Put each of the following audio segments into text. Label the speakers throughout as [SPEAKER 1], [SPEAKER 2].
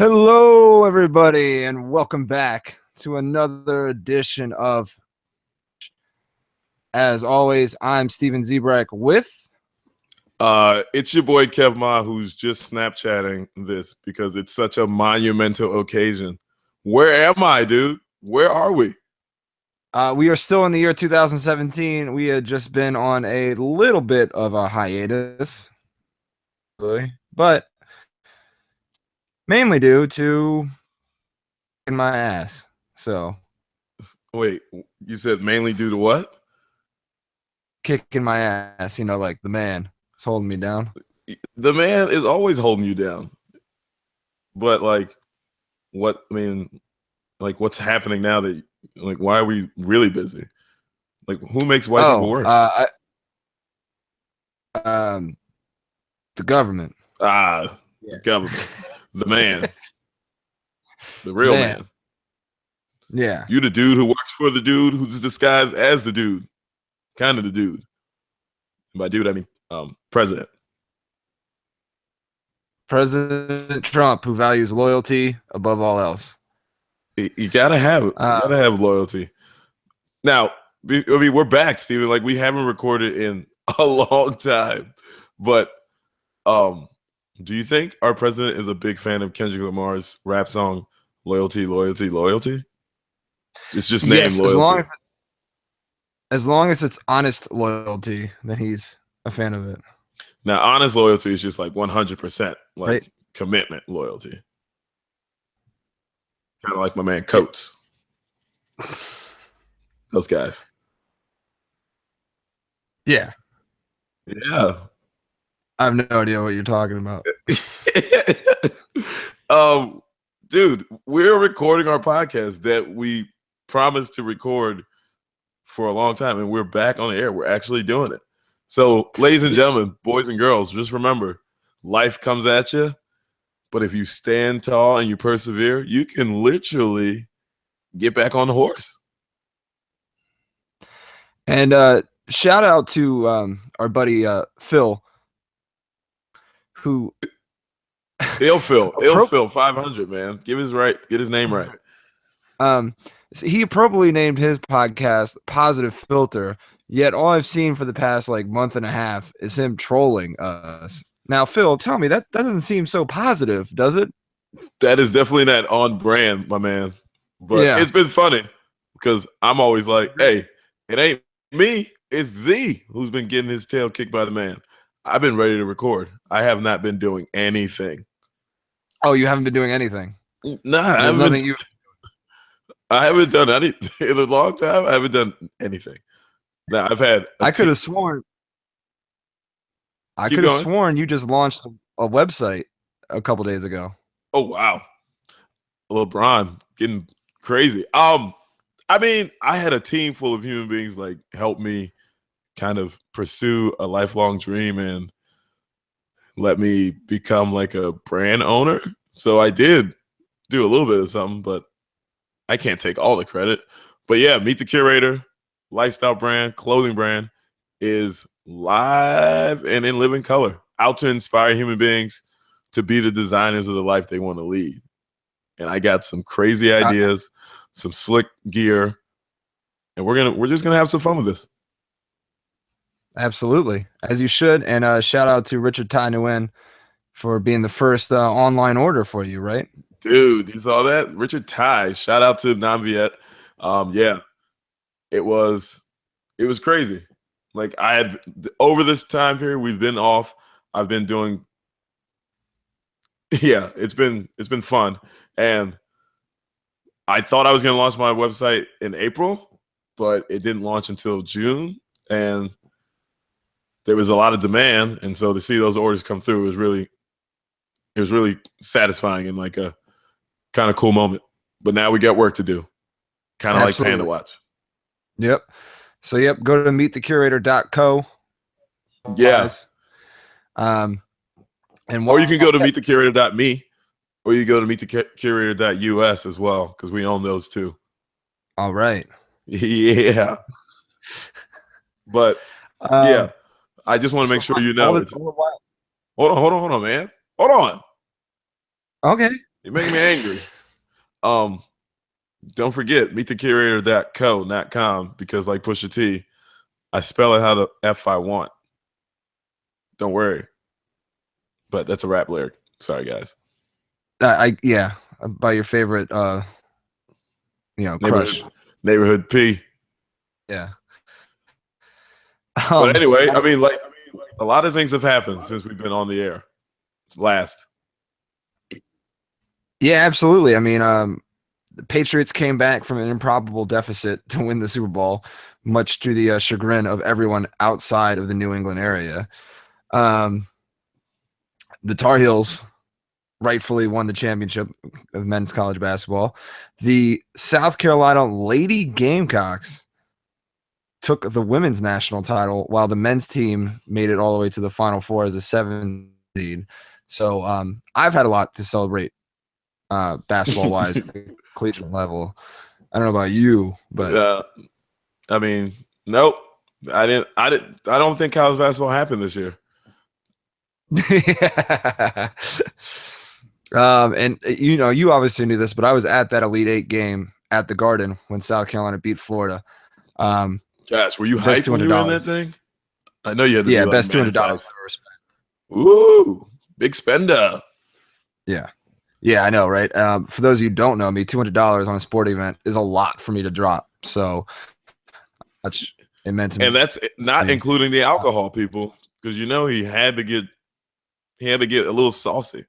[SPEAKER 1] Hello, everybody, and welcome back to another edition of, as always, I'm Steven Zebrack with...
[SPEAKER 2] It's your boy Kev Ma, who's just Snapchatting this because it's such a monumental occasion. Where am I, dude? Where are we?
[SPEAKER 1] We are still in the year 2017. We had just been on a little bit of a hiatus, but mainly due to my ass. So,
[SPEAKER 2] wait, you said mainly due to what?
[SPEAKER 1] kicking my ass, like the man is holding me down.
[SPEAKER 2] The man is always holding you down. But what's happening now that why are we really busy? Who makes white people work?
[SPEAKER 1] The government.
[SPEAKER 2] The government. The man. The real man.
[SPEAKER 1] Yeah.
[SPEAKER 2] You the dude who works for the dude who's disguised as the dude. Kind of the dude. And by dude, I mean president.
[SPEAKER 1] President Trump, who values loyalty above all else.
[SPEAKER 2] You gotta have it. You gotta have loyalty. Now, we're back, Steven. We haven't recorded in a long time. But do you think our president is a big fan of Kendrick Lamar's rap song "Loyalty, Loyalty, Loyalty"? It's just named Loyalty.
[SPEAKER 1] As long as it's honest loyalty, then he's a fan of it.
[SPEAKER 2] Now, honest loyalty is just 100%,
[SPEAKER 1] right.
[SPEAKER 2] Commitment loyalty. Kind of like my man Coates. Those guys.
[SPEAKER 1] Yeah.
[SPEAKER 2] Yeah.
[SPEAKER 1] I have no idea what you're talking about.
[SPEAKER 2] Dude, we're recording our podcast that we promised to record for a long time, and we're back on the air. We're actually doing it. So, ladies and gentlemen, boys and girls, just remember, life comes at you, but if you stand tall and you persevere, you can literally get back on the horse.
[SPEAKER 1] And shout out to our buddy Phil, who
[SPEAKER 2] Phil 500, man. Get his name right.
[SPEAKER 1] So he appropriately named his podcast Positive Filter, yet all I've seen for the past month and a half is him trolling us. Now, Phil, tell me, that doesn't seem so positive, does it?
[SPEAKER 2] That is definitely not on brand, my man. But
[SPEAKER 1] yeah.
[SPEAKER 2] It's been funny because I'm always like, hey, it ain't me, it's Z who's been getting his tail kicked by the man. I've been ready to record. I have not been doing anything.
[SPEAKER 1] Oh, you haven't been doing anything?
[SPEAKER 2] Nah, I haven't done anything in a long time. I haven't done anything. Now I've had.
[SPEAKER 1] I could have sworn you just launched a website a couple days ago.
[SPEAKER 2] Oh wow, LeBron getting crazy. I mean, I had a team full of human beings help me kind of pursue a lifelong dream and let me become a brand owner. So I did do a little bit of something, but I can't take all the credit. But yeah, Meet the Curator, lifestyle brand, clothing brand, is live and in living color, out to inspire human beings to be the designers of the life they want to lead. And I got some crazy ideas, some slick gear, and we're just gonna have some fun with this.
[SPEAKER 1] Absolutely, as you should. And shout out to Richard Ty Nguyen for being the first online order for you, right?
[SPEAKER 2] Dude, you saw that? Richard Ty. Shout out to Namviet. Yeah, it was crazy. I had, over this time period we've been off, I've been doing. Yeah, it's been fun, and I thought I was going to launch my website in April, but it didn't launch until June, and there was a lot of demand, and so to see those orders come through was really satisfying and a kind of cool moment. But now we got work to do, kind of like PandaWatch.
[SPEAKER 1] Yep. So go to meetthecurator.co.
[SPEAKER 2] Yeah. Or you can go to meetthecurator.me, or you go to meetthecurator.us as well, because we own those too.
[SPEAKER 1] All right.
[SPEAKER 2] Yeah. But yeah, I just want to make sure you know. Hold on, man. Hold on.
[SPEAKER 1] Okay.
[SPEAKER 2] You're making me angry. Don't forget, meetthecurator.co, not com, because like Pusha T, I spell it how the F I want. Don't worry. But that's a rap lyric. Sorry, guys.
[SPEAKER 1] Yeah, by your favorite crush.
[SPEAKER 2] Neighborhood P.
[SPEAKER 1] Yeah.
[SPEAKER 2] But anyway, I mean, like a lot of things have happened since we've been on the air. It's last.
[SPEAKER 1] Yeah, absolutely. I mean, the Patriots came back from an improbable deficit to win the Super Bowl, much to the chagrin of everyone outside of the New England area. The Tar Heels rightfully won the championship of men's college basketball. The South Carolina Lady Gamecocks took the women's national title, while the men's team made it all the way to the Final Four as a 7 seed. So I've had a lot to celebrate basketball-wise at the collegiate level. I don't know about you, but
[SPEAKER 2] I mean, nope. I don't think college basketball happened this year.
[SPEAKER 1] Yeah. And you obviously knew this, but I was at that Elite Eight game at the Garden when South Carolina beat Florida.
[SPEAKER 2] Gosh, were you hyped when you were in that thing? I know you had to
[SPEAKER 1] yeah,
[SPEAKER 2] do
[SPEAKER 1] best $200.
[SPEAKER 2] Ooh, big spender.
[SPEAKER 1] Yeah, I know, right? For those of you who don't know me, $200 on a sporting event is a lot for me to drop. So that's it meant to me.
[SPEAKER 2] And that's not including the alcohol, people, because he had to get a little saucy.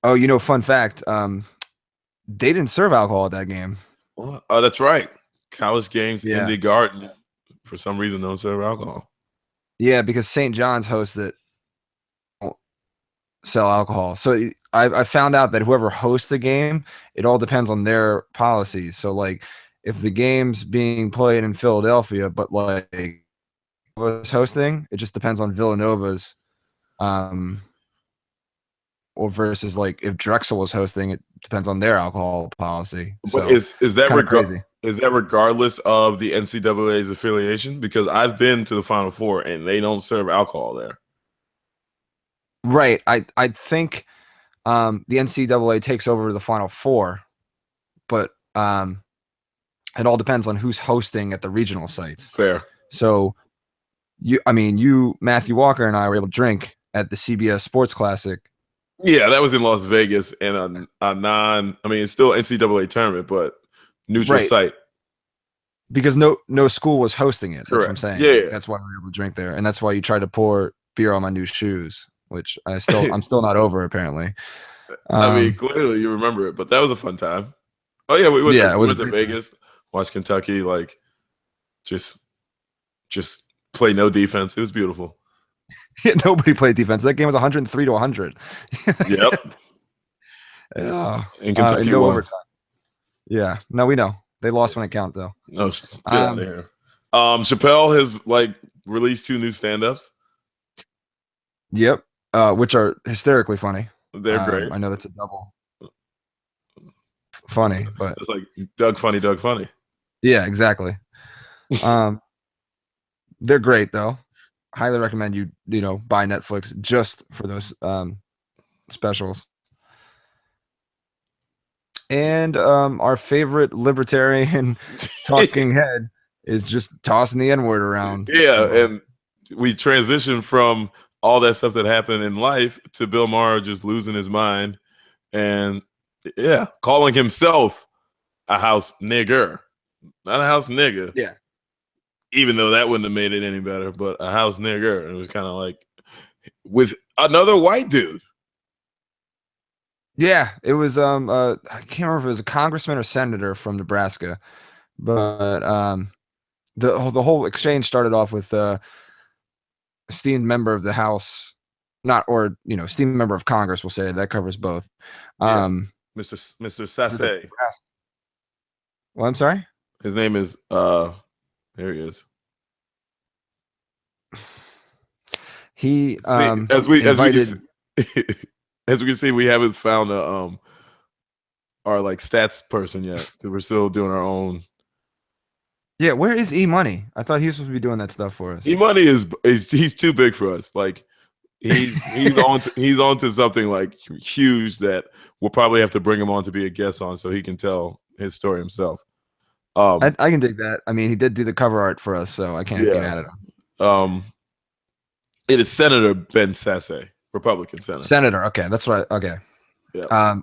[SPEAKER 1] Oh, fun fact. They didn't serve alcohol at that game.
[SPEAKER 2] Oh, that's right. College games in
[SPEAKER 1] Yeah.
[SPEAKER 2] the Garden, for some reason, don't serve alcohol.
[SPEAKER 1] Yeah, because St. John's hosts it, don't sell alcohol. So I found out that whoever hosts the game, it all depends on their policies. So like, if the game's being played in Philadelphia, but like was hosting, it just depends on Villanova's, or versus like if Drexel was hosting, it depends on their alcohol policy. So
[SPEAKER 2] But is that
[SPEAKER 1] crazy?
[SPEAKER 2] Is that regardless of the NCAA's affiliation? Because I've been to the Final Four and they don't serve alcohol there.
[SPEAKER 1] Right. I think the NCAA takes over the Final Four, but it all depends on who's hosting at the regional sites.
[SPEAKER 2] Fair.
[SPEAKER 1] So Matthew Walker and I were able to drink at the CBS Sports Classic.
[SPEAKER 2] Yeah, that was in Las Vegas and it's still NCAA tournament, but neutral site.
[SPEAKER 1] Because no school was hosting it. That's
[SPEAKER 2] Correct.
[SPEAKER 1] what I'm saying.
[SPEAKER 2] Yeah.
[SPEAKER 1] That's why we were able to drink there. And that's why you tried to pour beer on my new shoes, which I'm still not over apparently.
[SPEAKER 2] I mean, clearly you remember it, but that was a fun time. Oh yeah, we went to Vegas, watched Kentucky, like just play no defense. It was beautiful.
[SPEAKER 1] Yeah, nobody played defense. That game was 103 to 100.
[SPEAKER 2] Yep.
[SPEAKER 1] And
[SPEAKER 2] Kentucky
[SPEAKER 1] no
[SPEAKER 2] won.
[SPEAKER 1] overtime. Yeah. No, we know. They lost when it counted, though.
[SPEAKER 2] No, get out of here. Chappelle has released 2 new stand-ups.
[SPEAKER 1] Yep. Which are hysterically funny.
[SPEAKER 2] They're great.
[SPEAKER 1] I know that's a double funny, but
[SPEAKER 2] it's like Doug Funny.
[SPEAKER 1] Yeah, exactly. They're great though. Highly recommend you buy Netflix just for those specials. And our favorite libertarian talking head is just tossing the N-word around.
[SPEAKER 2] Yeah, and we transitioned from all that stuff that happened in life to Bill Maher just losing his mind and calling himself a house nigger, not a house nigga.
[SPEAKER 1] Yeah.
[SPEAKER 2] Even though that wouldn't have made it any better, but a house nigger. It was kind of like with another white dude.
[SPEAKER 1] Yeah, it was I can't remember if it was a congressman or senator from Nebraska, but the whole exchange started off with esteemed member of the House, esteemed member of Congress, we'll say that covers both.
[SPEAKER 2] Mr. Sasse.
[SPEAKER 1] Well, I'm sorry.
[SPEAKER 2] His name is there he is.
[SPEAKER 1] He
[SPEAKER 2] as we can see, we haven't found our stats person yet because we're still doing our own.
[SPEAKER 1] Yeah, where is E Money? I thought he was supposed to be doing that stuff for us.
[SPEAKER 2] E Money he's too big for us. Like he's on to something like huge that we'll probably have to bring him on to be a guest on so he can tell his story himself.
[SPEAKER 1] I can dig that. I mean, he did do the cover art for us, so I can't be
[SPEAKER 2] Yeah.
[SPEAKER 1] mad at him.
[SPEAKER 2] It is Senator Ben Sasse, Republican senator.
[SPEAKER 1] Senator, okay, that's right. Okay.
[SPEAKER 2] Yeah.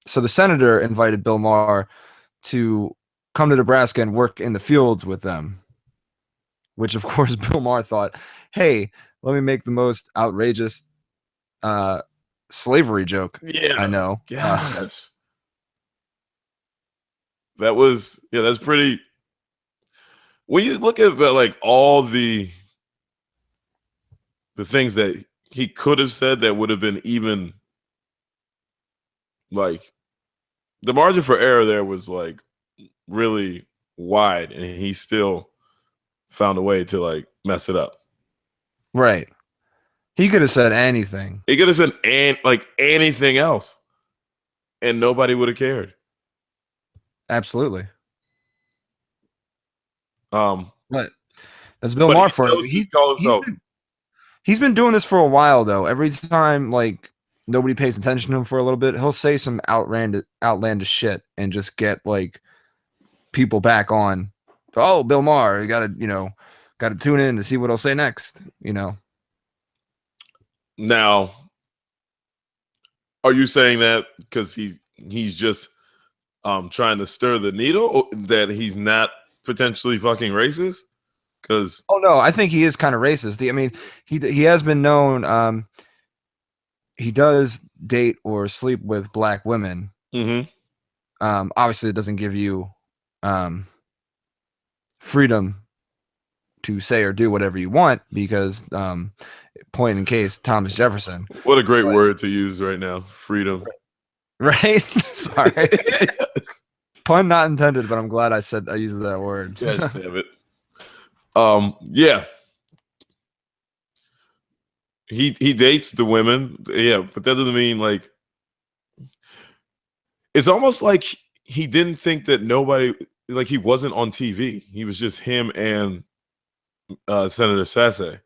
[SPEAKER 1] So the senator invited Bill Maher to come to Nebraska and work in the fields with them, which of course Bill Maher thought, hey, let me make the most outrageous slavery joke I know.
[SPEAKER 2] Gosh. That's pretty. When you look at like all the things that he could have said that would have been even like the margin for error there was like really wide, and he still found a way to like mess it up.
[SPEAKER 1] Right. He could have said anything.
[SPEAKER 2] He could have said anything else, and nobody would have cared.
[SPEAKER 1] Absolutely.
[SPEAKER 2] But
[SPEAKER 1] that's Bill Maher for
[SPEAKER 2] it.
[SPEAKER 1] He's been doing this for a while though. Every time like nobody pays attention to him for a little bit, he'll say some outlandish shit and just get like people back on. Oh, Bill Maher, you gotta tune in to see what he'll say next.
[SPEAKER 2] Now, are you saying that because he's just trying to stir the needle, that he's not potentially fucking racist? Because
[SPEAKER 1] no, I think he is kind of racist. I mean, he has been known. He does date or sleep with black women.
[SPEAKER 2] Mm-hmm.
[SPEAKER 1] Obviously, it doesn't give you freedom to say or do whatever you want because, point in case, Thomas Jefferson.
[SPEAKER 2] What a great word to use right now, freedom.
[SPEAKER 1] Right? Sorry. Pun not intended, but I'm glad I used that word.
[SPEAKER 2] Yes, damn it. Yeah. He dates the women, yeah, but that doesn't mean like it's almost like he didn't think that nobody, like he wasn't on TV. He was just him and Senator Sasse.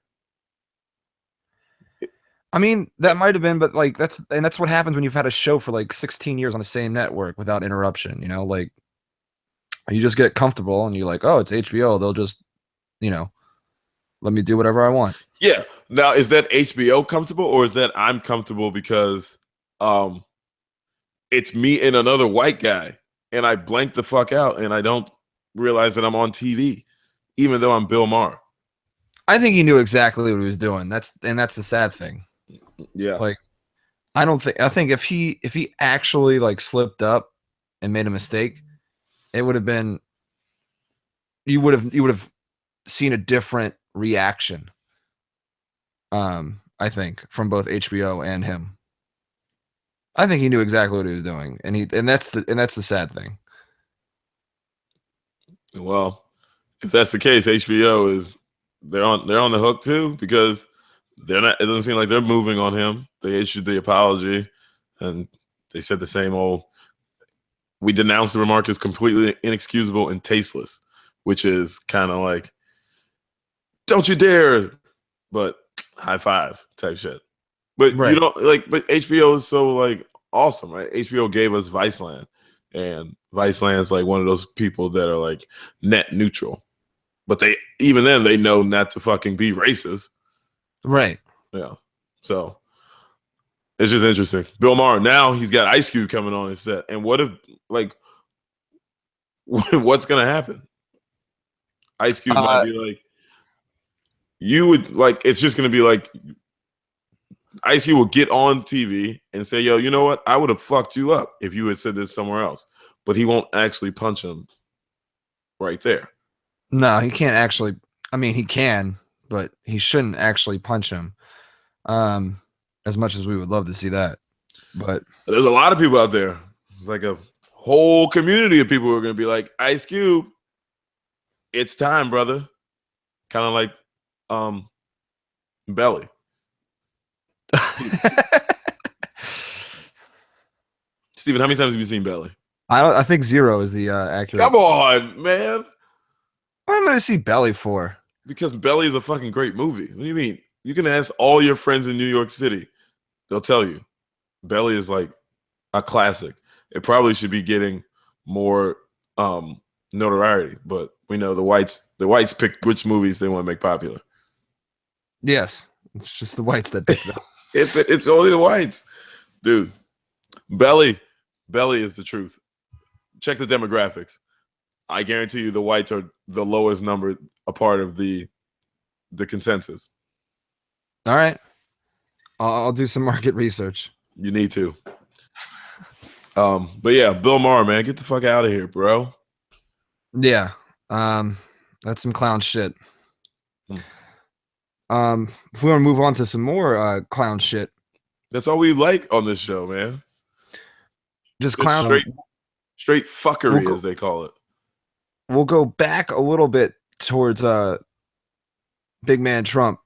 [SPEAKER 1] I mean, that might have been, but like that's what happens when you've had a show for like 16 years on the same network without interruption, like you just get comfortable and you're like, oh, it's HBO. They'll just, let me do whatever I want.
[SPEAKER 2] Yeah. Now, is that HBO comfortable or is that I'm comfortable because it's me and another white guy and I blank the fuck out and I don't realize that I'm on TV, even though I'm Bill Maher?
[SPEAKER 1] I think he knew exactly what he was doing. That's the sad thing.
[SPEAKER 2] Yeah.
[SPEAKER 1] Like, I think if he actually like slipped up and made a mistake, it would have been, you would have seen a different reaction. I think from both HBO and him. I think he knew exactly what he was doing, and that's the sad thing.
[SPEAKER 2] Well, if that's the case, HBO is they're on the hook too because they're not. It doesn't seem like they're moving on him. They issued the apology, and they said the same old. We denounced the remark as completely inexcusable and tasteless, which is kind of like, don't you dare, but high five type shit. But
[SPEAKER 1] right.
[SPEAKER 2] You don't like, but HBO is so like awesome, right? HBO gave us Viceland, and Viceland's like one of those people that are like net neutral, but even then they know not to fucking be racist.
[SPEAKER 1] Right.
[SPEAKER 2] Yeah. So it's just interesting. Bill Maher, now he's got Ice Cube coming on his set. And what if, like, what's going to happen? Ice Cube might be like, you would, like, it's just going to be like, Ice Cube will get on TV and say, yo, you know what? I would have fucked you up if you had said this somewhere else. But he won't actually punch him right there.
[SPEAKER 1] No, he can't actually. I mean, he can, but he shouldn't actually punch him. As much as we would love to see that, but
[SPEAKER 2] there's a lot of people out there. It's like a whole community of people who are going to be like, Ice Cube, it's time, brother. Kind of like Belly. Steven, how many times have you seen Belly?
[SPEAKER 1] I think 0 is the accurate.
[SPEAKER 2] Come on, man.
[SPEAKER 1] What am I going to see Belly for?
[SPEAKER 2] Because Belly is a fucking great movie. What do you mean? You can ask all your friends in New York City. They'll tell you. Belly is like a classic. It probably should be getting more notoriety, but we know the whites pick which movies they want to make popular.
[SPEAKER 1] Yes, it's just the whites that pick them.
[SPEAKER 2] It's only the whites, dude. Belly is the truth. Check the demographics. I guarantee you, the whites are the lowest number, a part of the consensus.
[SPEAKER 1] All right, I'll do some market research.
[SPEAKER 2] You need to. But yeah, Bill Maher, man, get the fuck out of here, bro.
[SPEAKER 1] Yeah, that's some clown shit. If we want to move on to some more clown shit,
[SPEAKER 2] that's all we like on this show, man.
[SPEAKER 1] Just clown,
[SPEAKER 2] straight fuckery, as they call it.
[SPEAKER 1] We'll go back a little bit towards big man Trump,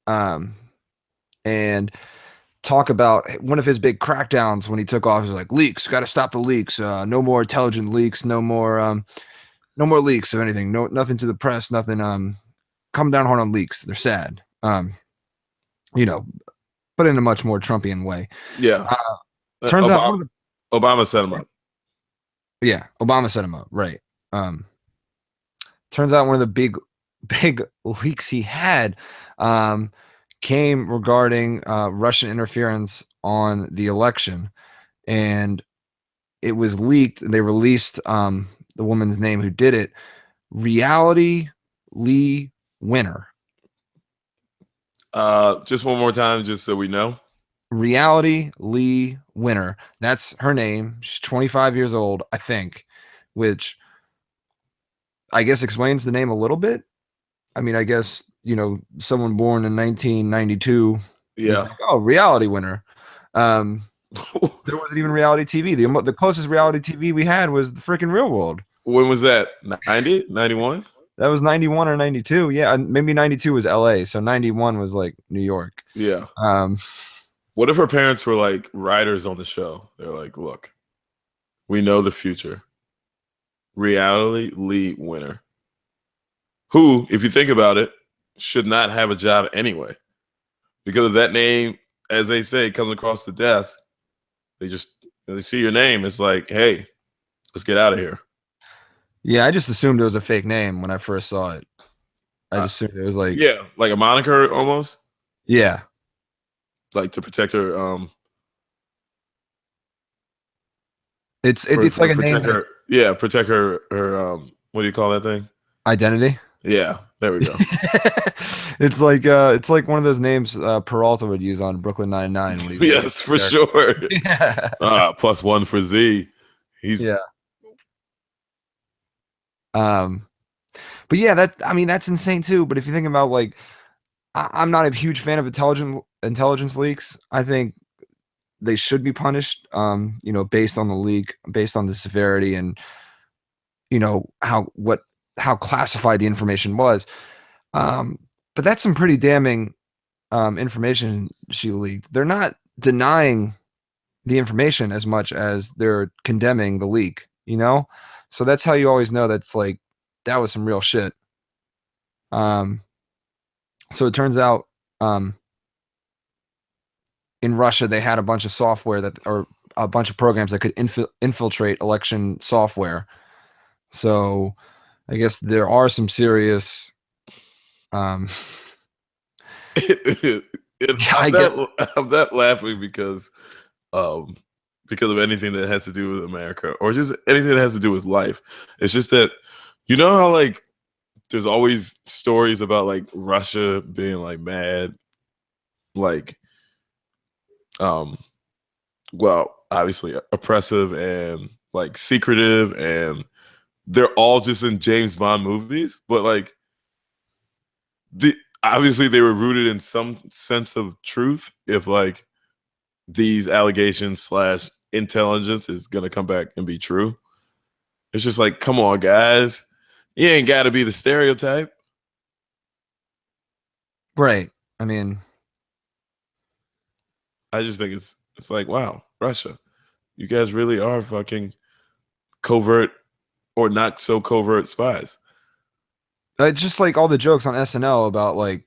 [SPEAKER 1] and talk about one of his big crackdowns when he took office. Like, leaks, got to stop the leaks. No more intelligent leaks. No more leaks of anything. No, nothing to the press. Nothing. Come down hard on leaks. They're sad. But in a much more Trumpian way.
[SPEAKER 2] Yeah.
[SPEAKER 1] Turns out
[SPEAKER 2] Obama set him up.
[SPEAKER 1] Yeah, Obama set him up. Right. Turns out one of the big leaks he had came regarding Russian interference on the election, and it was leaked. They released the woman's name who did it, Reality Lee Winner.
[SPEAKER 2] Just one more time, just so we know.
[SPEAKER 1] Reality Lee Winner. That's her name. She's 25 years old, I think, which I guess explains the name a little bit. I mean, I guess, someone born in 1992.
[SPEAKER 2] Yeah.
[SPEAKER 1] Like, oh, Reality Winner. There wasn't even reality TV. The closest reality TV we had was the freaking Real World.
[SPEAKER 2] When was that? 90? 91?
[SPEAKER 1] That was 91 or 92. Yeah, maybe 92 was LA, so 91 was like New York.
[SPEAKER 2] Yeah. What if her parents were like writers on the show? They're like, look, we know the future. Reality Lee Winner. Who, if you think about it, should not have a job anyway. Because if that name, as they say, comes across the desk, they see your name. It's like, hey, let's get out of here.
[SPEAKER 1] Yeah, I just assumed it was a fake name when I first saw it. I just assumed it was like,
[SPEAKER 2] yeah, like a moniker almost.
[SPEAKER 1] Yeah,
[SPEAKER 2] like to protect her.
[SPEAKER 1] It's like a name.
[SPEAKER 2] Protect her. What do you call that thing?
[SPEAKER 1] Identity.
[SPEAKER 2] Yeah, there we go.
[SPEAKER 1] It's like one of those names Peralta would use on Brooklyn Nine-Nine.
[SPEAKER 2] Yes, for sure.
[SPEAKER 1] Yeah.
[SPEAKER 2] +1 for Z.
[SPEAKER 1] Yeah. But yeah, that's insane too. But if you think about, like, I'm not a huge fan of intelligence leaks. I think they should be punished. Based on the leak, based on the severity, and how classified the information was. But that's some pretty damning information she leaked. They're not denying the information as much as they're condemning the leak, So that's how you always know that's like, that was some real shit. So it turns out in Russia, they had a bunch of software or a bunch of programs that could infiltrate election software. So I guess there are some serious
[SPEAKER 2] I'm not laughing because of anything that has to do with America or just anything that has to do with life. It's just that, how like there's always stories about like Russia being like mad, like well, obviously oppressive and like secretive, and they're all just in James Bond movies, but like obviously they were rooted in some sense of truth if like these allegations / intelligence is gonna come back and be true. It's just like, come on, guys. You ain't gotta be the stereotype.
[SPEAKER 1] Right. I mean,
[SPEAKER 2] I just think it's like, wow, Russia, you guys really are fucking covert or not so covert spies.
[SPEAKER 1] It's just like all the jokes on SNL about like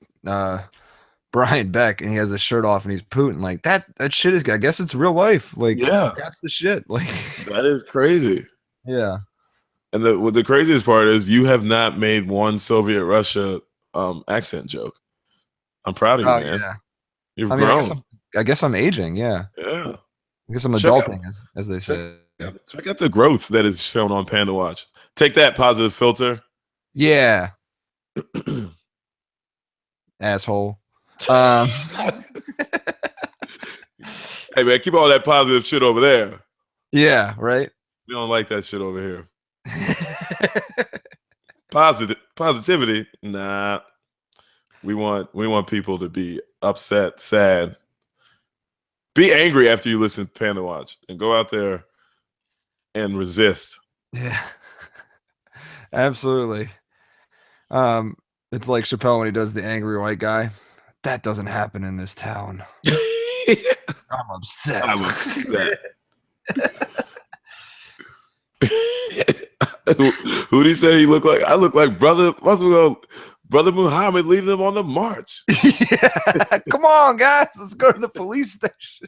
[SPEAKER 1] Brian Beck and he has his shirt off and he's Putin. Like that shit is, I guess it's real life. Like
[SPEAKER 2] Yeah,
[SPEAKER 1] that's the shit. Like
[SPEAKER 2] that is crazy.
[SPEAKER 1] yeah.
[SPEAKER 2] And the craziest part is you have not made one Soviet Russia accent joke. I'm proud of you, man.
[SPEAKER 1] Yeah.
[SPEAKER 2] You've
[SPEAKER 1] I mean,
[SPEAKER 2] grown.
[SPEAKER 1] I guess I'm aging. Yeah.
[SPEAKER 2] Yeah.
[SPEAKER 1] I guess I'm
[SPEAKER 2] Check out-
[SPEAKER 1] adulting, as they say.
[SPEAKER 2] Check out the growth that is shown on PandaWatch. Take that, positive filter.
[SPEAKER 1] Yeah. Asshole.
[SPEAKER 2] Hey man, keep all that positive shit over there.
[SPEAKER 1] Yeah, right.
[SPEAKER 2] We don't like that shit over here. Positivity, nah. We want people to be upset, sad. Be angry after you listen to PandaWatch and go out there and resist.
[SPEAKER 1] Yeah. Absolutely. It's like Chappelle when he does the angry white guy. That doesn't happen in this town. I'm upset.
[SPEAKER 2] I'm upset. Who'd he say he looked like? I look like brother Muhammad leading them on the march.
[SPEAKER 1] Yeah. Come on, guys. Let's go to the police station.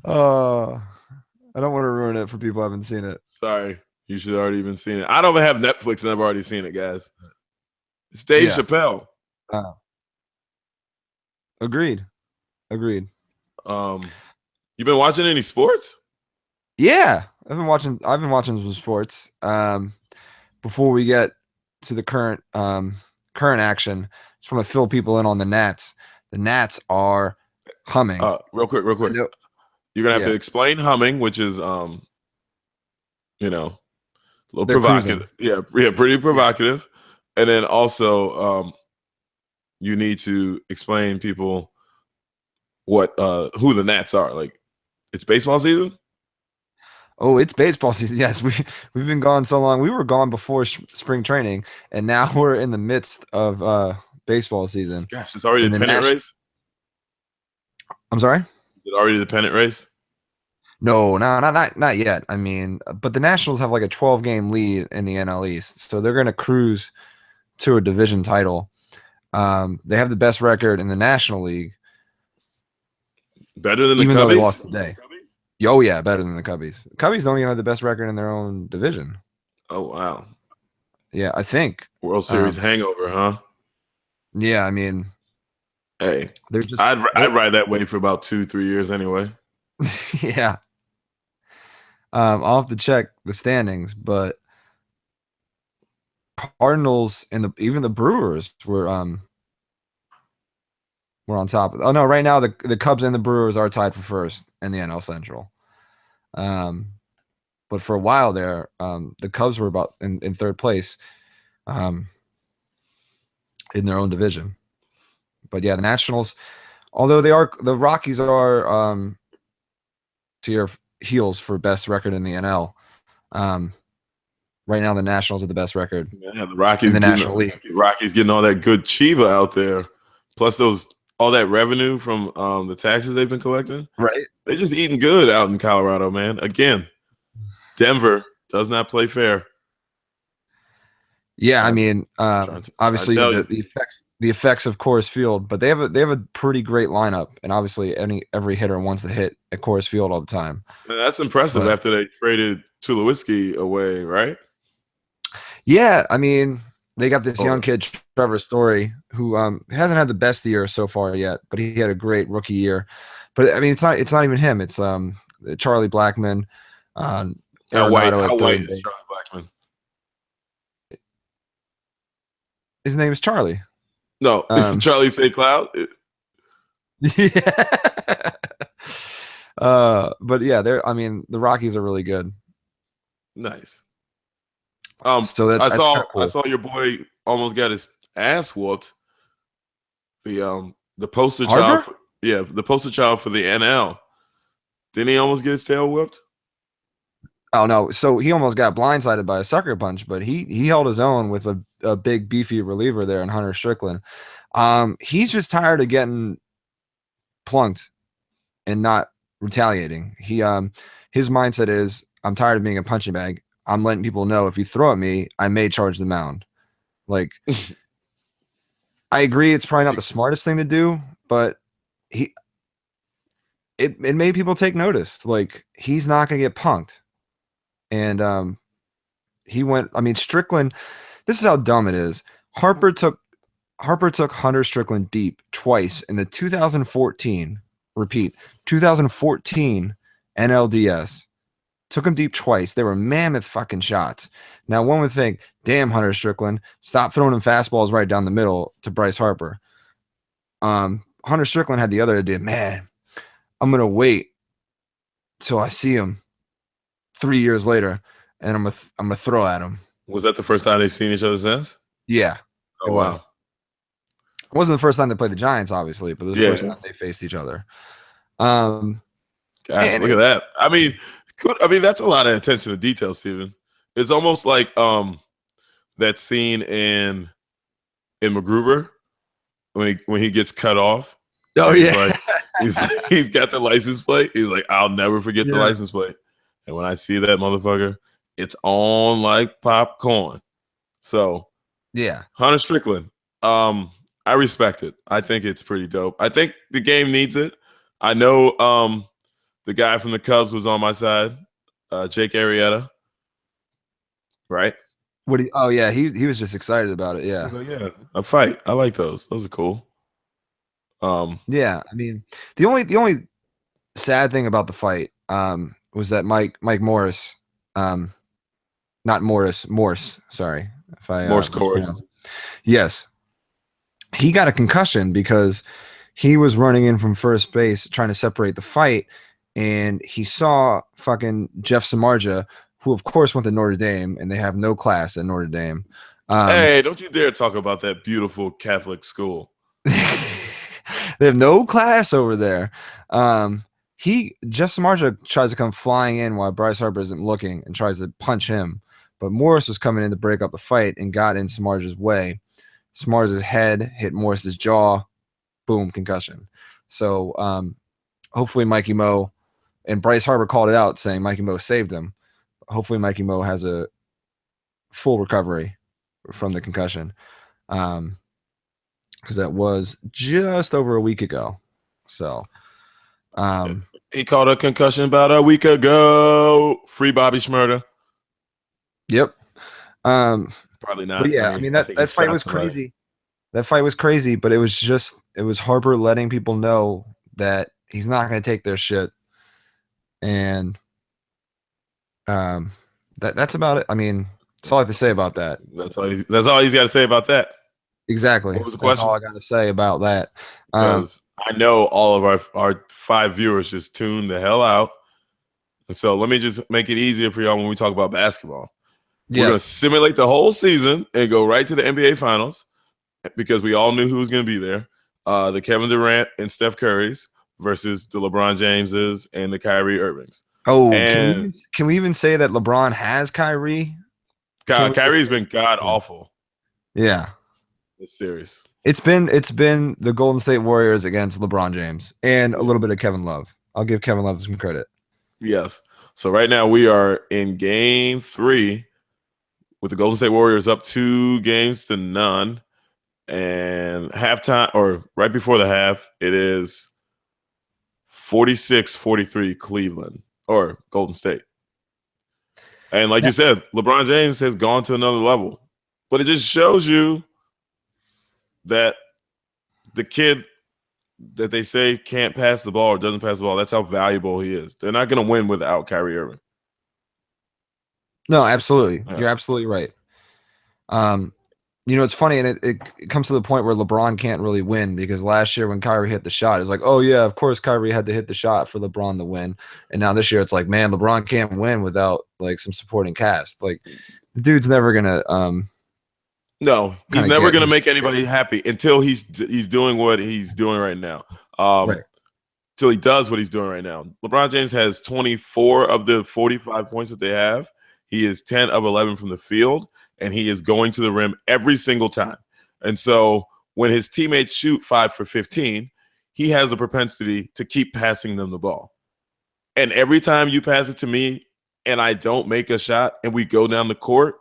[SPEAKER 1] I don't want to ruin it for people who haven't seen it.
[SPEAKER 2] Sorry. You should already been seen it. I don't even have Netflix and I've already seen it, guys. It's Dave Chappelle.
[SPEAKER 1] Agreed.
[SPEAKER 2] You been watching any sports?
[SPEAKER 1] Yeah, I've been watching some sports. Before we get to the current action, just want to fill people in on the Nats. The Nats are humming.
[SPEAKER 2] Real quick. You're gonna have to explain humming, which is a little provocative. Yeah, pretty provocative. And then also you need to explain people what who the Nats are. Like, it's baseball season.
[SPEAKER 1] Oh, it's baseball season. Yes, we've been gone so long. We were gone before spring training, and now we're in the midst of baseball season.
[SPEAKER 2] Gosh, it's already the pennant race.
[SPEAKER 1] I'm sorry?
[SPEAKER 2] Is it already the pennant race?
[SPEAKER 1] No, not yet. I mean, but the Nationals have like a 12-game lead in the NL East, so they're going to cruise to a division title. They have the best record in the National League.
[SPEAKER 2] Better than the Cubbies?
[SPEAKER 1] Even though they lost today. Oh, yeah, better than the Cubbies. The Cubbies don't even have the best record in their own division.
[SPEAKER 2] Oh, wow.
[SPEAKER 1] Yeah, I think.
[SPEAKER 2] World Series hangover, huh?
[SPEAKER 1] Yeah, I mean.
[SPEAKER 2] Hey, I'd ride that wave for about 2-3 years anyway.
[SPEAKER 1] Yeah. I'll have to check the standings, but Cardinals and even the Brewers were on top. Oh no, right now the Cubs and the Brewers are tied for first in the NL Central. But for a while there, the Cubs were about in third place in their own division. But yeah, the Nationals, although the Rockies are to your heels for best record in the NL. Right now, the Nationals are the best record.
[SPEAKER 2] Yeah, the Rockies
[SPEAKER 1] in the National League.
[SPEAKER 2] Rockies getting all that good Chiba out there, plus all that revenue from the taxes they've been collecting.
[SPEAKER 1] Right,
[SPEAKER 2] they're just eating good out in Colorado, man. Again, Denver does not play fair.
[SPEAKER 1] Yeah, I mean, obviously the effects of Coors Field, but they have a pretty great lineup, and obviously every hitter wants to hit at Coors Field all the time.
[SPEAKER 2] Man, that's impressive after they traded Tulowitzki away, right?
[SPEAKER 1] Yeah, I mean, they got this young kid, Trevor Story, who hasn't had the best year so far yet, but he had a great rookie year. But I mean, it's not even him. It's Charlie Blackmon.
[SPEAKER 2] How white is Charlie Blackmon?
[SPEAKER 1] His name is Charlie.
[SPEAKER 2] No, Charlie St. Cloud.
[SPEAKER 1] Yeah. But yeah, the Rockies are really good.
[SPEAKER 2] Nice.
[SPEAKER 1] So that's cool.
[SPEAKER 2] I saw your boy almost got his ass whooped. The poster child. The poster child for the NL. Didn't he almost get his tail whipped?
[SPEAKER 1] Oh no! So he almost got blindsided by a sucker punch, but he held his own with a big beefy reliever there in Hunter Strickland. He's just tired of getting plunked and not retaliating. His mindset is, I'm tired of being a punching bag. I'm letting people know if you throw at me, I may charge the mound. Like I agree. It's probably not the smartest thing to do, but it made people take notice. Like, he's not going to get punked. And he went, I mean, Strickland, this is how dumb it is. Harper took Hunter Strickland deep twice in the 2014, repeat, 2014 NLDS. Took him deep twice. They were mammoth fucking shots. Now, one would think, damn, Hunter Strickland, stop throwing him fastballs right down the middle to Bryce Harper. Hunter Strickland had the other idea, man, I'm going to wait till I see him 3 years later, and I'm gonna throw at him.
[SPEAKER 2] Was that the first time they've seen each other since?
[SPEAKER 1] Yeah,
[SPEAKER 2] it was.
[SPEAKER 1] It wasn't the first time they played the Giants, obviously, but it was the first time they faced each other.
[SPEAKER 2] Gosh, look at that. I mean, that's a lot of attention to detail, Steven. It's almost like that scene in MacGruber when he gets cut off.
[SPEAKER 1] Oh yeah,
[SPEAKER 2] he's got the license plate. He's like, I'll never forget the license plate. And when I see that motherfucker, it's on like popcorn. So
[SPEAKER 1] yeah,
[SPEAKER 2] Hunter Strickland. I respect it. I think it's pretty dope. I think the game needs it. I know the guy from the Cubs was on my side, Jake Arrieta. Right?
[SPEAKER 1] Oh yeah, he was just excited about it. Yeah.
[SPEAKER 2] Like, yeah, a fight. I like those. Those are cool.
[SPEAKER 1] Yeah, I mean, the only sad thing about the fight was that Mike Morris, not Morse, sorry. If I
[SPEAKER 2] Morse code.
[SPEAKER 1] Yes. He got a concussion because he was running in from first base trying to separate the fight, and he saw fucking Jeff Samardzija, who of course went to Notre Dame, and they have no class at Notre Dame.
[SPEAKER 2] Hey, don't you dare talk about that beautiful Catholic school.
[SPEAKER 1] They have no class over there. Jeff Samardzija tries to come flying in while Bryce Harper isn't looking and tries to punch him, but Morris was coming in to break up the fight and got in Samardzija's way. Samardzija's head hit Morris's jaw, boom, concussion. So hopefully Mikey Mo, and Bryce Harper called it out saying Mikey Mo saved him. Hopefully Mikey Mo has a full recovery from the concussion, because that was just over a week ago. So
[SPEAKER 2] he caught a concussion about a week ago. Free Bobby Shmurda.
[SPEAKER 1] Yep.
[SPEAKER 2] Probably not.
[SPEAKER 1] But yeah, I mean that fight was crazy. That fight was crazy, but it was Harper letting people know that he's not going to take their shit, and that's about it. I mean, that's all I have to say about that.
[SPEAKER 2] That's all he's got to say about that.
[SPEAKER 1] Exactly.
[SPEAKER 2] What was the question?
[SPEAKER 1] That's all I got to say about that.
[SPEAKER 2] Because I know all of our 5 viewers just tuned the hell out, and so let me just make it easier for y'all when we talk about basketball. Yes. We're going to simulate the whole season and go right to the NBA Finals because we all knew who was going to be there. The Kevin Durant and Steph Curry's versus the LeBron Jameses and the Kyrie Irvings.
[SPEAKER 1] Oh, can we even say that LeBron has Kyrie?
[SPEAKER 2] Kyrie's been god awful.
[SPEAKER 1] Yeah.
[SPEAKER 2] This series.
[SPEAKER 1] It's been the Golden State Warriors against LeBron James and a little bit of Kevin Love. I'll give Kevin Love some credit.
[SPEAKER 2] Yes. So right now we are in game 3 with the Golden State Warriors up 2-0, and halftime or right before the half, it is 46-43 Cleveland or Golden State. And like you said, LeBron James has gone to another level, but it just shows you that the kid that they say can't pass the ball or doesn't pass the ball, that's how valuable he is. They're not going to win without Kyrie Irving.
[SPEAKER 1] No, absolutely. Yeah. You're absolutely right. It's funny, and it comes to the point where LeBron can't really win because last year when Kyrie hit the shot, it's like, oh yeah, of course Kyrie had to hit the shot for LeBron to win. And now this year it's like, man, LeBron can't win without like some supporting cast. Like the dude's never gonna
[SPEAKER 2] no, he's never gonna make anybody happy until he's doing what he's doing right now. Right. Till he does what he's doing right now. LeBron James has 24 of the 45 points that they have. He is 10 of 11 from the field, and he is going to the rim every single time. And so when his teammates shoot 5 for 15, he has a propensity to keep passing them the ball. And every time you pass it to me and I don't make a shot and we go down the court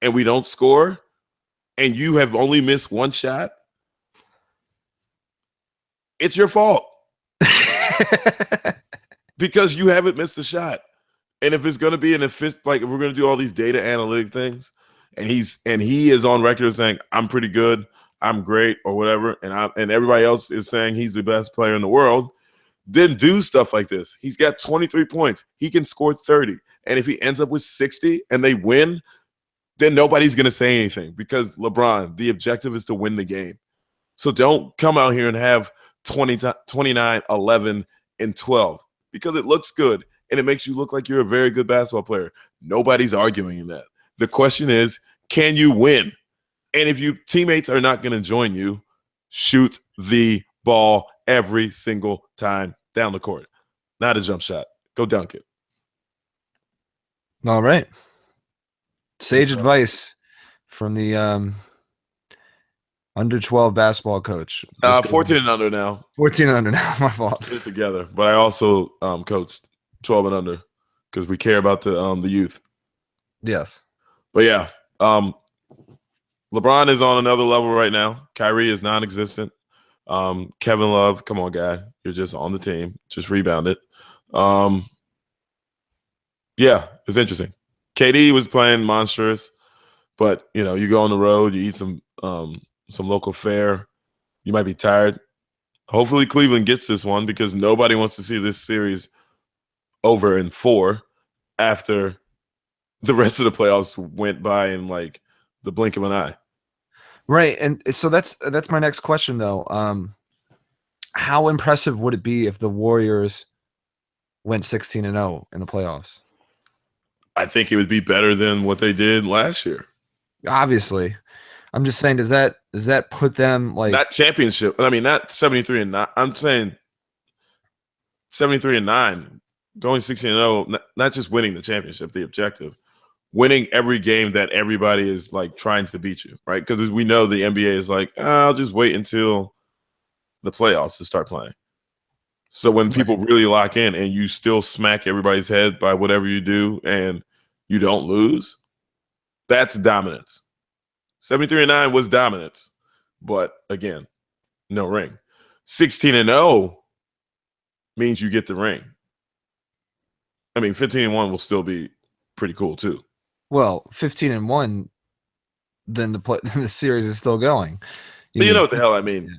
[SPEAKER 2] and we don't score and you have only missed one shot, it's your fault because you haven't missed a shot. And if it's going to be if we're going to do all these data analytic things, and he is on record saying I'm pretty good, I'm great, or whatever, and everybody else is saying he's the best player in the world, then do stuff like this. He's got 23 points. He can score 30, and if he ends up with 60 and they win, then nobody's going to say anything because LeBron, the objective is to win the game. So don't come out here and have 29, 11, and 12 because it looks good. And it makes you look like you're a very good basketball player. Nobody's arguing that. The question is, can you win? And if your teammates are not going to join you, shoot the ball every single time down the court. Not a jump shot. Go dunk it.
[SPEAKER 1] All right. Sage advice from the under 12 basketball coach.
[SPEAKER 2] 14 and under now.
[SPEAKER 1] 14 and under now. My fault.
[SPEAKER 2] Get it together. But I also coached 12 and under because we care about the youth.
[SPEAKER 1] Yes.
[SPEAKER 2] But yeah, LeBron is on another level right now. Kyrie is non-existent. Kevin Love, come on, guy. You're just on the team. Just rebound it. Yeah, it's interesting. KD was playing monstrous, but, you go on the road, you eat some local fare. You might be tired. Hopefully Cleveland gets this one because nobody wants to see this series over in 4 after the rest of the playoffs went by in like the blink of an eye.
[SPEAKER 1] Right. And so that's my next question though. How impressive would it be if the Warriors went 16-0 in the playoffs?
[SPEAKER 2] I think it would be better than what they did last year.
[SPEAKER 1] Obviously. I'm just saying, does that put them like
[SPEAKER 2] not championship? I mean, not 73-9. I'm saying 73-9, going 16-0, not just winning the championship, the objective, winning every game that everybody is like trying to beat you, right? Because as we know, the NBA is like, I'll just wait until the playoffs to start playing. So when people really lock in and you still smack everybody's head by whatever you do and you don't lose, that's dominance. 73-9 was dominance, but again, no ring. 16-0 means you get the ring. I mean, 15-1 will still be pretty cool too.
[SPEAKER 1] Well, 15-1, then the series is still going.
[SPEAKER 2] You know what the hell I mean?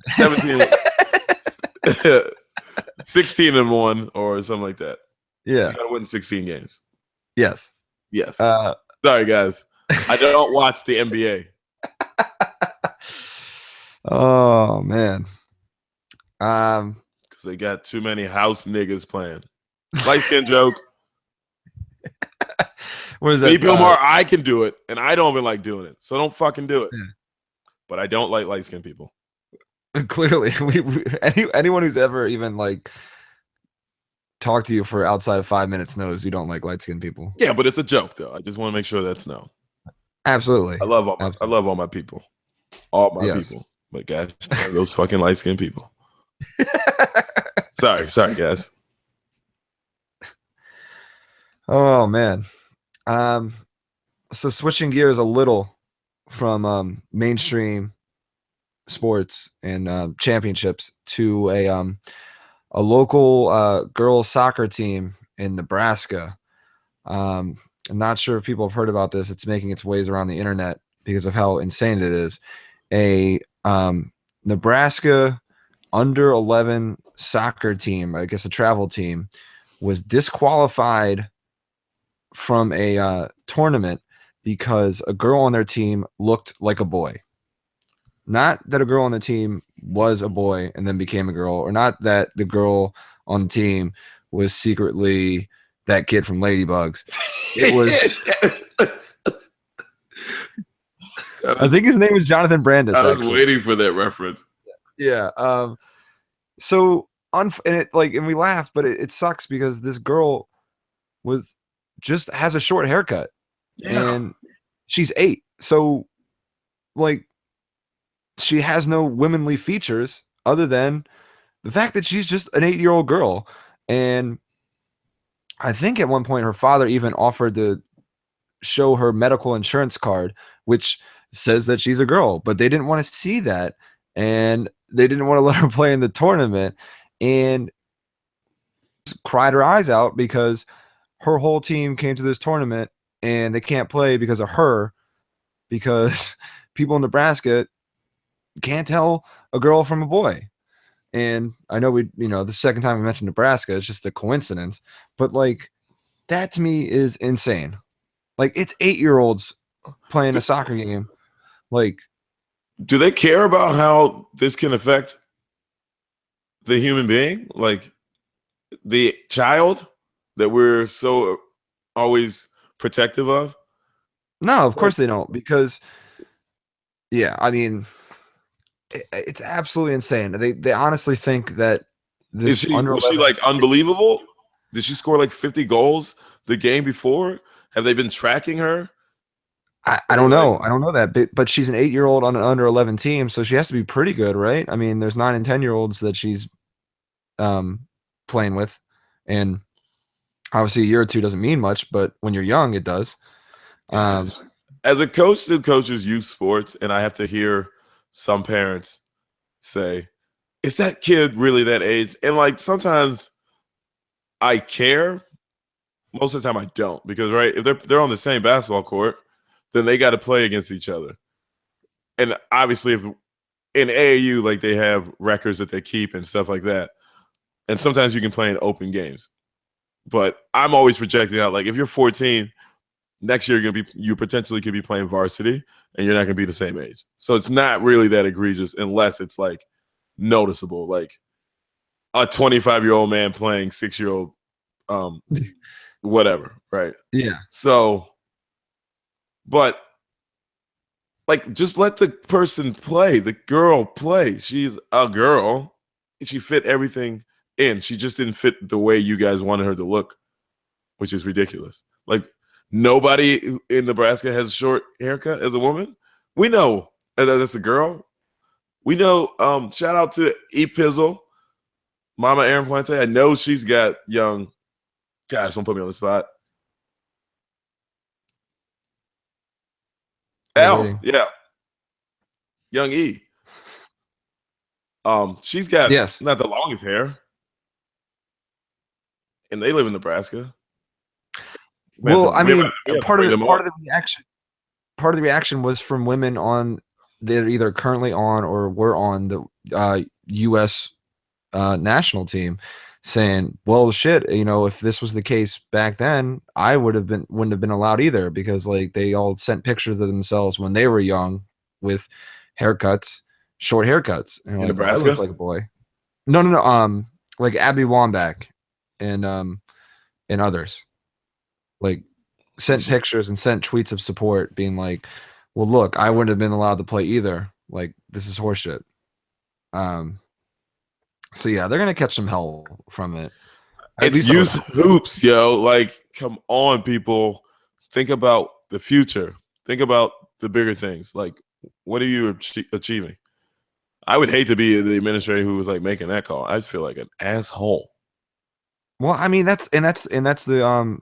[SPEAKER 2] 16-1 or something like that.
[SPEAKER 1] Yeah,
[SPEAKER 2] you gotta win 16 games.
[SPEAKER 1] Yes.
[SPEAKER 2] Sorry, guys. I don't watch the NBA.
[SPEAKER 1] Oh man.
[SPEAKER 2] Because they got too many house niggas playing. Light skin joke.
[SPEAKER 1] What is that?
[SPEAKER 2] Me, Bill Maher, I can do it, and I don't even like doing it. So don't fucking do it.
[SPEAKER 1] Yeah.
[SPEAKER 2] But I don't like light skinned people.
[SPEAKER 1] Clearly, anyone who's ever even like talked to you for outside of 5 minutes knows you don't like light skinned people.
[SPEAKER 2] Yeah, but it's a joke though. I just want to make sure that's known.
[SPEAKER 1] Absolutely.
[SPEAKER 2] I love all my people. All my people. But guys, those fucking light skinned people. Sorry, guys.
[SPEAKER 1] Oh man. So switching gears a little from mainstream sports and championships to a local girls soccer team in Nebraska. I'm not sure if people have heard about this. It's making its ways around the internet because of how insane it is. A Nebraska under 11 soccer team, I guess a travel team, was disqualified from a tournament because a girl on their team looked like a boy. Not that a girl on the team was a boy and then became a girl, or not that the girl on the team was secretly that kid from Ladybugs. It was I think his name was Jonathan Brandis.
[SPEAKER 2] I was waiting for that reference.
[SPEAKER 1] Yeah. So and we laugh, but it sucks because this girl has a short haircut. Yeah. And she's 8. So like she has no womanly features other than the fact that she's just an 8-year-old girl. And I think at one point her father even offered to show her medical insurance card, which says that she's a girl, but they didn't want to see that. And they didn't want to let her play in the tournament, and cried her eyes out because her whole team came to this tournament and they can't play because of her, because people in Nebraska can't tell a girl from a boy. And I know the second time we mentioned Nebraska, it's just a coincidence, but like that to me is insane. Like it's 8-year-olds playing a soccer game. Like,
[SPEAKER 2] do they care about how this can affect the human being? Like the child that we're so always protective of?
[SPEAKER 1] no, of course they don't, because yeah, I mean, it's absolutely insane. They honestly think that this
[SPEAKER 2] Was she like unbelievable? Did she score like 50 goals the game before? Have they been tracking her?
[SPEAKER 1] I don't know. I don't know that, but she's an 8-year-old on an under 11 team, so she has to be pretty good, right? I mean, there's 9 and 10-year-olds that she's playing with, and obviously a year or two doesn't mean much, but when you're young, it does.
[SPEAKER 2] As a coach that coaches youth sports, and I have to hear some parents say, "Is that kid really that age?" And like sometimes I care. Most of the time I don't, because right, if they're on the same basketball court, then they got to play against each other. And obviously, if in AAU, like they have records that they keep and stuff like that, and sometimes you can play in open games. But I'm always projecting out, like if you're 14, next year you potentially could be playing varsity, and you're not going to be the same age. So it's not really that egregious unless it's like noticeable, like a 25-year-old man playing 6-year-old, whatever, right?
[SPEAKER 1] Yeah.
[SPEAKER 2] So, but like, just let the person play, the girl play. She's a girl. She fit everything in. She just didn't fit the way you guys wanted her to look, which is ridiculous. Like, nobody in Nebraska has a short haircut as a woman. We know that's a girl. We know, shout out to E Pizzle, Mama Aaron Puente. I know she's got young, guys, don't put me on the spot. L, yeah. Young E. She's got not the longest hair. And they live in Nebraska.
[SPEAKER 1] Well, I mean, part of the reaction was from women on they're either currently on or were on the U.S. National team, saying, "Well, shit, if this was the case back then, I wouldn't have been allowed either, because like they all sent pictures of themselves when they were young with haircuts, short haircuts, and
[SPEAKER 2] in
[SPEAKER 1] like,
[SPEAKER 2] Nebraska,
[SPEAKER 1] I look like a boy." No, like Abby Wambach and others, like sent pictures and sent tweets of support, being like, "Well, look, I wouldn't have been allowed to play either. Like, this is horseshit." So yeah, they're gonna catch some hell from it.
[SPEAKER 2] It's youth hoops, yo. Like, come on, people. Think about the future. Think about the bigger things. Like, what are you achieving? I would hate to be the administrator who was like making that call. I'd feel like an asshole.
[SPEAKER 1] Well, I mean, that's the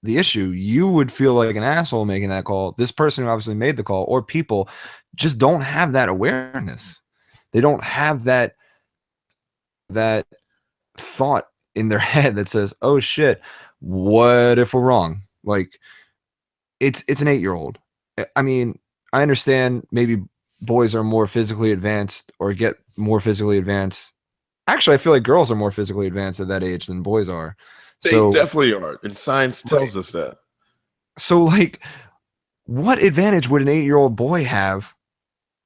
[SPEAKER 1] issue. You would feel like an asshole making that call. This person who obviously made the call, or people, just don't have that awareness. They don't have that thought in their head that says, "Oh shit, what if we're wrong?" Like, it's an 8-year-old. I mean, I understand maybe boys are more physically advanced or get more physically advanced. Actually, I feel like girls are more physically advanced at that age than boys are.
[SPEAKER 2] They definitely are, and science tells us that.
[SPEAKER 1] So, like, what advantage would an 8-year-old boy have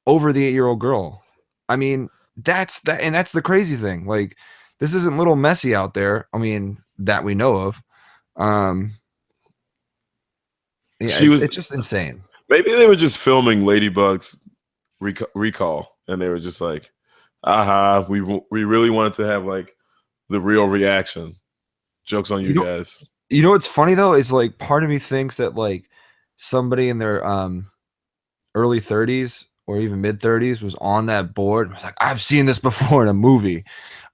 [SPEAKER 1] over the 8-year-old girl? I mean, that's the crazy thing. Like, this isn't little Messi out there. I mean, that we know of. Yeah, it's just insane.
[SPEAKER 2] Maybe they were just filming Ladybug's recall, and they were just like, "Aha, we really wanted to have like the real reaction." Jokes on you guys.
[SPEAKER 1] You know what's funny though is, like, part of me thinks that like somebody in their early 30s or even mid 30s was on that board and was like, "I've seen this before in a movie.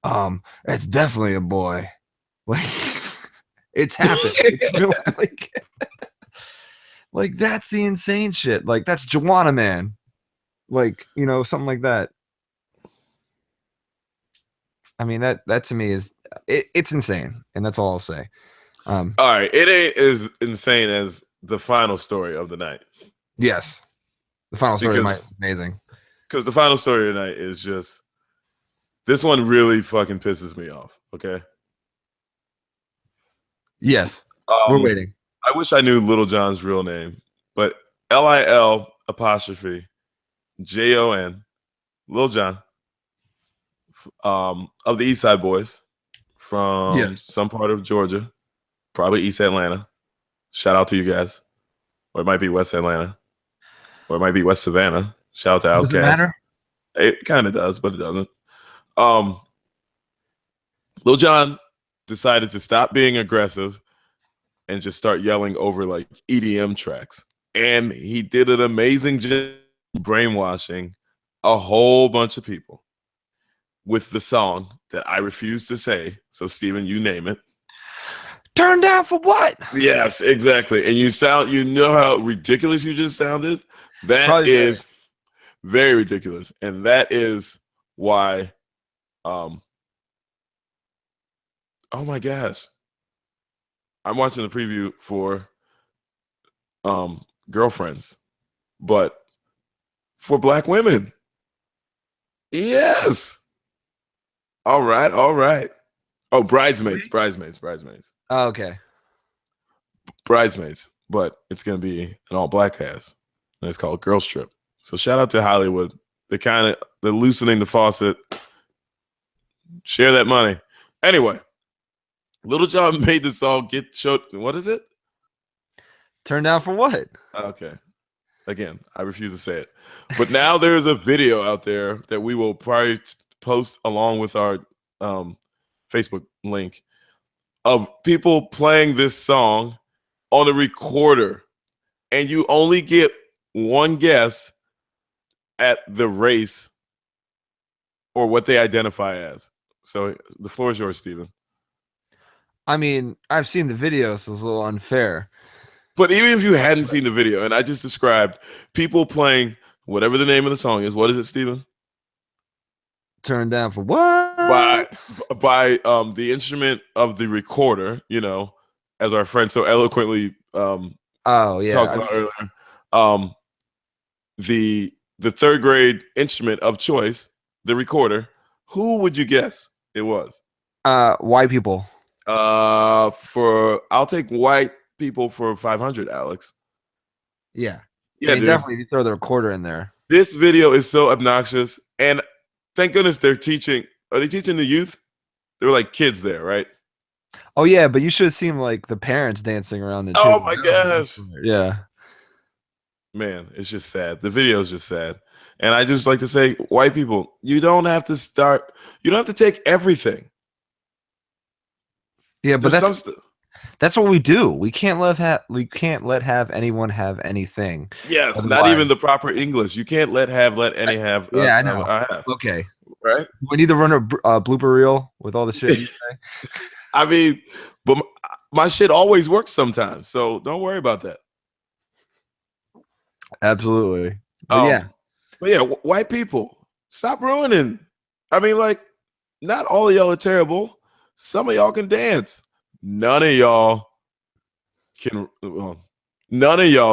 [SPEAKER 1] It's definitely a boy." Like, it's happened. It's real, like that's the insane shit. Like, that's Joanna Man. Like, something like that. I mean, that to me is it's insane, and that's all I'll say.
[SPEAKER 2] All right, it ain't as insane as the final story of the night.
[SPEAKER 1] Yes, the final story of the night is amazing.
[SPEAKER 2] Because the final story of the night is just this one really fucking pisses me off. Okay.
[SPEAKER 1] Yes, we're waiting.
[SPEAKER 2] I wish I knew Little John's real name, but LIL apostrophe JON, Lil Jon, of the East Side Boys from some part of Georgia, probably East Atlanta. Shout out to you guys. Or it might be West Atlanta. Or it might be West Savannah. Shout out to Outkast.
[SPEAKER 1] Does it matter?
[SPEAKER 2] It kind of does, but it doesn't. Lil Jon decided to stop being aggressive and just start yelling over like EDM tracks. And he did an amazing job brainwashing a whole bunch of people with the song that I refuse to say. So, Steven, you name it.
[SPEAKER 1] Turn down for what?
[SPEAKER 2] Yes, exactly. And you know how ridiculous you just sounded? That
[SPEAKER 1] Probably
[SPEAKER 2] is very ridiculous. And that is why, oh my gosh. I'm watching the preview for Girlfriends, but for Black women. Yes. All right. Oh, Bridesmaids.
[SPEAKER 1] Oh, okay.
[SPEAKER 2] Bridesmaids, but it's going to be an all-black cast, and it's called Girls Trip. So shout out to Hollywood. They're loosening the faucet. Share that money. Anyway, Little Jon made the song Get Choked. What is it?
[SPEAKER 1] Turn down for what?
[SPEAKER 2] Okay. Again, I refuse to say it. But now there's a video out there that we will probably post along with our Facebook link of people playing this song on a recorder. And you only get one guess at the race or what they identify as. So the floor is yours, Steven.
[SPEAKER 1] I mean, I've seen the video, so it's a little unfair.
[SPEAKER 2] But even if you hadn't seen the video, and I just described people playing whatever the name of the song is, what is it, Steven?
[SPEAKER 1] Turn down for what?
[SPEAKER 2] By the instrument of the recorder, as our friend so eloquently talked about earlier. The third grade instrument of choice, the recorder. Who would you guess it was?
[SPEAKER 1] White people.
[SPEAKER 2] I'll take white people for 500, Alex.
[SPEAKER 1] Yeah, definitely. You throw the recorder in there.
[SPEAKER 2] This video is so obnoxious, and thank goodness they're teaching. Are they teaching the youth? They were like kids there, right?
[SPEAKER 1] Oh yeah, but you should have seen like the parents dancing around it.
[SPEAKER 2] Oh my gosh!
[SPEAKER 1] Yeah,
[SPEAKER 2] man, it's just sad. The video is just sad, and I just like to say, white people, you don't have to start. You don't have to take everything.
[SPEAKER 1] Yeah, but that's what we do. We can't let anyone have anything.
[SPEAKER 2] Yes, otherwise. Not even the proper English. You can't let any have.
[SPEAKER 1] Yeah, I know. Okay,
[SPEAKER 2] right.
[SPEAKER 1] We need to run a blooper reel with all the shit you say.
[SPEAKER 2] I mean, but my shit always works sometimes, so don't worry about that.
[SPEAKER 1] Absolutely. But
[SPEAKER 2] white people, stop ruining. I mean, like, not all of y'all are terrible. Some of y'all can dance. None of y'all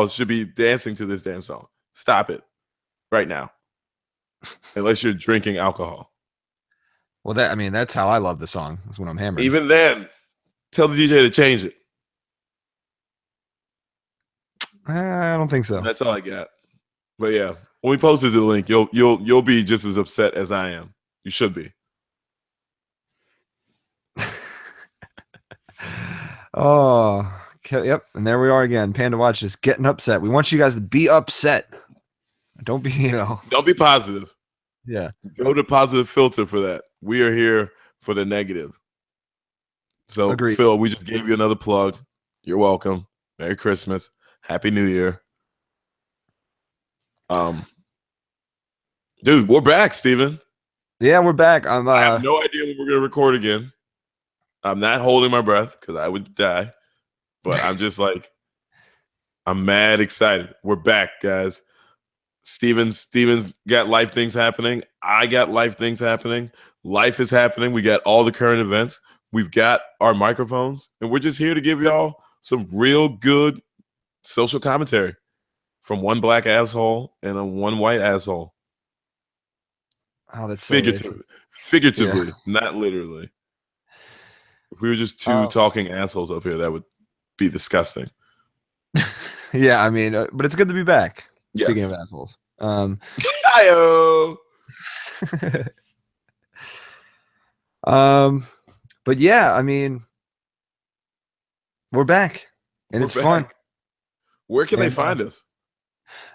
[SPEAKER 2] should be dancing to this damn song. Stop it right now. Unless you're drinking alcohol.
[SPEAKER 1] Well, that's how I love the song. That's when I'm hammered.
[SPEAKER 2] Even then, tell the DJ to change it.
[SPEAKER 1] I don't think so.
[SPEAKER 2] That's all I got. But yeah, when we posted the link, you'll be just as upset as I am. You should be.
[SPEAKER 1] Oh, okay, yep. And there we are again. PandaWatch is getting upset. We want you guys to be upset. Don't be,
[SPEAKER 2] Don't be positive.
[SPEAKER 1] Yeah.
[SPEAKER 2] Go to positive filter for that. We are here for the negative. So,
[SPEAKER 1] agreed.
[SPEAKER 2] Phil, we just gave you another plug. You're welcome. Merry Christmas. Happy New Year. Dude, we're back, Steven.
[SPEAKER 1] Yeah, we're back. I
[SPEAKER 2] have no idea when we're going to record again. I'm not holding my breath because I would die. But I'm just like, I'm mad excited. We're back, guys. Steven's got life things happening. I got life things happening. Life is happening. We got all the current events. We've got our microphones, and we're just here to give y'all some real good social commentary from one black asshole and one white asshole.
[SPEAKER 1] Oh, that's so racist.
[SPEAKER 2] Figuratively, not literally. If we were just two talking assholes up here, that would be disgusting.
[SPEAKER 1] Yeah, I mean, but it's good to be back.
[SPEAKER 2] Yes.
[SPEAKER 1] Speaking of assholes. But yeah, I mean, we're back, and it's fun.
[SPEAKER 2] Where can they find us?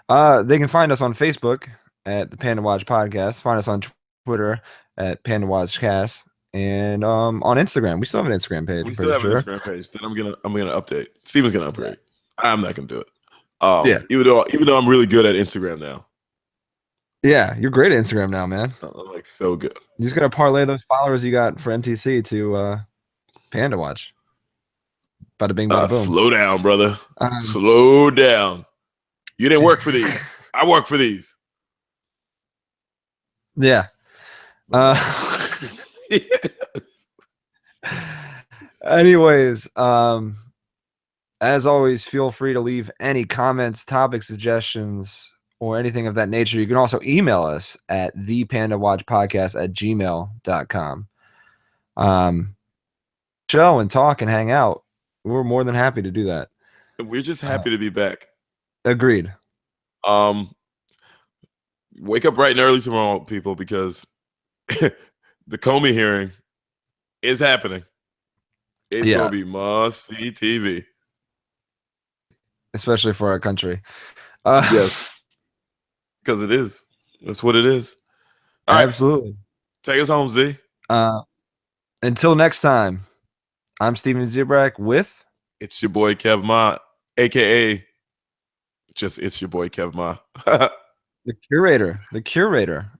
[SPEAKER 1] They can find us on Facebook at the PandaWatch Podcast. Find us on Twitter at PandaWatch Cast, and on Instagram. We still have an Instagram page.
[SPEAKER 2] We still have an Instagram page that I'm gonna update. Steven's gonna upgrade. Yeah. I'm not gonna do it. Yeah. Even though I'm really good at Instagram now.
[SPEAKER 1] Yeah, you're great at Instagram now, man.
[SPEAKER 2] I'm like so good.
[SPEAKER 1] You just gotta parlay those followers you got for MTC to PandaWatch. Bada bing, bada boom.
[SPEAKER 2] Slow down, brother. Slow down. You didn't work for these. I work for these.
[SPEAKER 1] Yeah. Anyways, as always, feel free to leave any comments, topic suggestions, or anything of that nature. You can also email us at thepandawatchpodcast@gmail.com. Show and talk and hang out. We're more than happy to do that.
[SPEAKER 2] We're just happy to be back.
[SPEAKER 1] Agreed.
[SPEAKER 2] Wake up bright and early tomorrow, people, because the Comey hearing is happening. It's going to be must-see TV.
[SPEAKER 1] Especially for our country.
[SPEAKER 2] Yes. Because it is. That's what it is. All
[SPEAKER 1] Absolutely.
[SPEAKER 2] Right. Take us home, Z.
[SPEAKER 1] Until next time, I'm Steven Zebrak with...
[SPEAKER 2] It's your boy, Kev Ma, a.k.a. just it's your boy, Kev Ma.
[SPEAKER 1] The curator.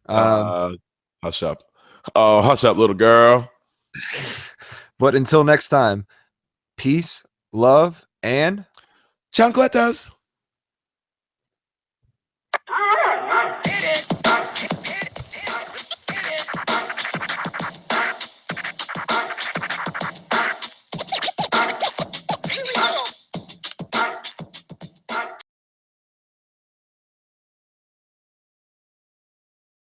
[SPEAKER 2] Hush up. Oh, hush up, little girl.
[SPEAKER 1] But until next time, peace, love, and...
[SPEAKER 2] chancletas.